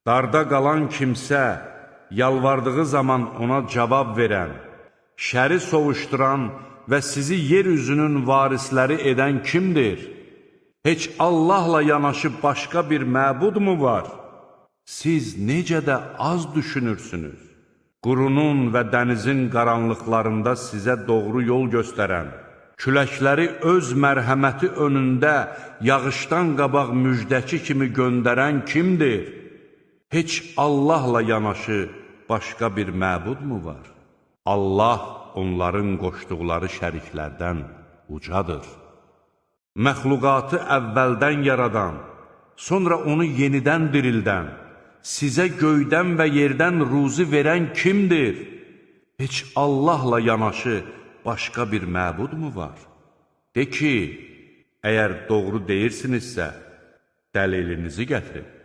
Darda qalan kimsə, yalvardığı zaman ona cavab verən, şəri sovuşduran və sizi yeryüzünün varisləri edən kimdir? Heç Allahla yanaşı başqa bir məbudmu var? Siz necə də az düşünürsünüz? Qurunun və dənizin qaranlıqlarında sizə doğru yol göstərən, küləkləri öz mərhəməti önündə yağışdan qabaq müjdəçi kimi göndərən kimdir? Heç Allahla yanaşı başqa bir məbudmu var? Allah onların qoşduqları şəriklərdən ucadır. Məxluqatı əvvəldən yaradan, sonra onu yenidən dirildən, sizə göydən və yerdən ruzi verən kimdir? Heç Allahla yanaşı başqa bir məbudmu var? De ki, əgər doğru deyirsinizsə, dəlilinizi gətirin.